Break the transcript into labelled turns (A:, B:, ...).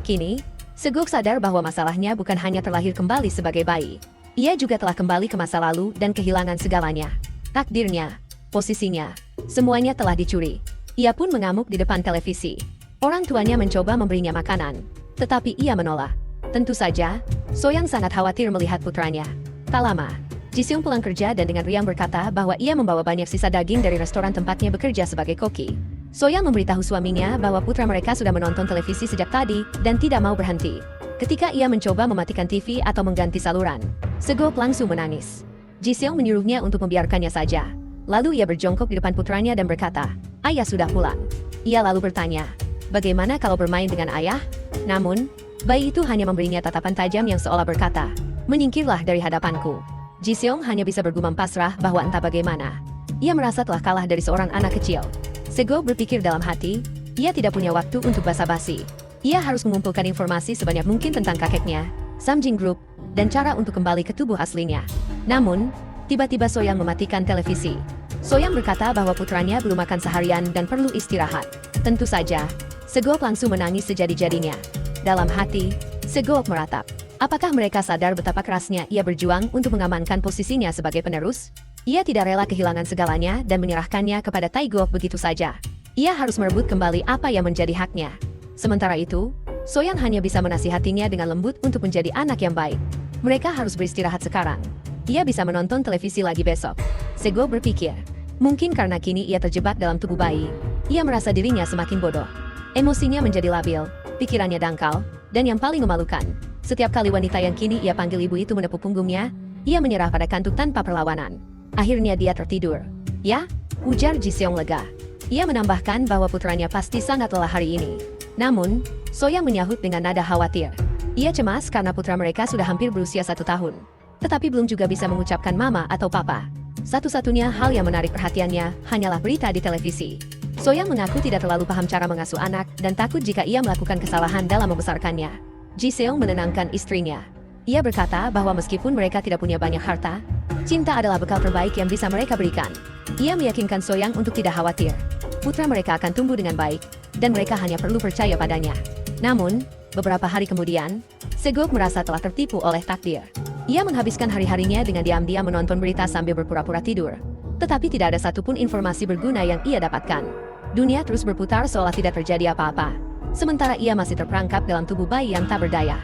A: Kini, Segok sadar bahwa masalahnya bukan hanya terlahir kembali sebagai bayi. Ia juga telah kembali ke masa lalu dan kehilangan segalanya. Takdirnya, posisinya, semuanya telah dicuri. Ia pun mengamuk di depan televisi. Orang tuanya mencoba memberinya makanan, tetapi ia menolak. Tentu saja, Soyang sangat khawatir melihat putranya. Tak lama, Jiseong pulang kerja dan dengan riang berkata bahwa ia membawa banyak sisa daging dari restoran tempatnya bekerja sebagai koki. Soyang memberitahu suaminya bahwa putra mereka sudah menonton televisi sejak tadi dan tidak mau berhenti. Ketika ia mencoba mematikan TV atau mengganti saluran, Segok langsung menangis. Jiseong menyuruhnya untuk membiarkannya saja. Lalu ia berjongkok di depan putranya dan berkata, "Ayah sudah pulang." Ia lalu bertanya, "Bagaimana kalau bermain dengan ayah?" Namun, bayi itu hanya memberinya tatapan tajam yang seolah berkata, "Menyingkirlah dari hadapanku." Jiseong hanya bisa bergumam pasrah bahwa entah bagaimana, ia merasa telah kalah dari seorang anak kecil. Segok berpikir dalam hati, ia tidak punya waktu untuk basa-basi. Ia harus mengumpulkan informasi sebanyak mungkin tentang kakeknya, Samjin Group, dan cara untuk kembali ke tubuh aslinya. Namun, tiba-tiba Soyang mematikan televisi. Soyang berkata bahwa putranya belum makan seharian dan perlu istirahat. Tentu saja, Segok langsung menangis sejadi-jadinya. Dalam hati, Segok meratap. Apakah mereka sadar betapa kerasnya ia berjuang untuk mengamankan posisinya sebagai penerus? Ia tidak rela kehilangan segalanya dan menyerahkannya kepada Taegok begitu saja. Ia harus merebut kembali apa yang menjadi haknya. Sementara itu, Soyang hanya bisa menasihatinya dengan lembut untuk menjadi anak yang baik. Mereka harus beristirahat sekarang. Ia bisa menonton televisi lagi besok. Segok berpikir, mungkin karena kini ia terjebak dalam tubuh bayi, ia merasa dirinya semakin bodoh. Emosinya menjadi labil, pikirannya dangkal, dan yang paling memalukan, setiap kali wanita yang kini ia panggil ibu itu menepuk punggungnya, ia menyerah pada kantuk tanpa perlawanan. Akhirnya dia tertidur. "Ya," ujar Jiseong lega. Ia menambahkan bahwa putranya pasti sangat lelah hari ini. Namun, Soyang menyahut dengan nada khawatir. Ia cemas karena putra mereka sudah hampir berusia 1 tahun. Tetapi belum juga bisa mengucapkan mama atau papa. Satu-satunya hal yang menarik perhatiannya hanyalah berita di televisi. Soyang mengaku tidak terlalu paham cara mengasuh anak dan takut jika ia melakukan kesalahan dalam membesarkannya. Jiseong menenangkan istrinya. Ia berkata bahwa meskipun mereka tidak punya banyak harta, cinta adalah bekal terbaik yang bisa mereka berikan. Ia meyakinkan Soyang untuk tidak khawatir. Putra mereka akan tumbuh dengan baik, dan mereka hanya perlu percaya padanya. Namun, beberapa hari kemudian, Segok merasa telah tertipu oleh takdir. Ia menghabiskan hari-harinya dengan diam-diam menonton berita sambil berpura-pura tidur. Tetapi tidak ada satupun informasi berguna yang ia dapatkan. Dunia terus berputar seolah tidak terjadi apa-apa. Sementara ia masih terperangkap dalam tubuh bayi yang tak berdaya.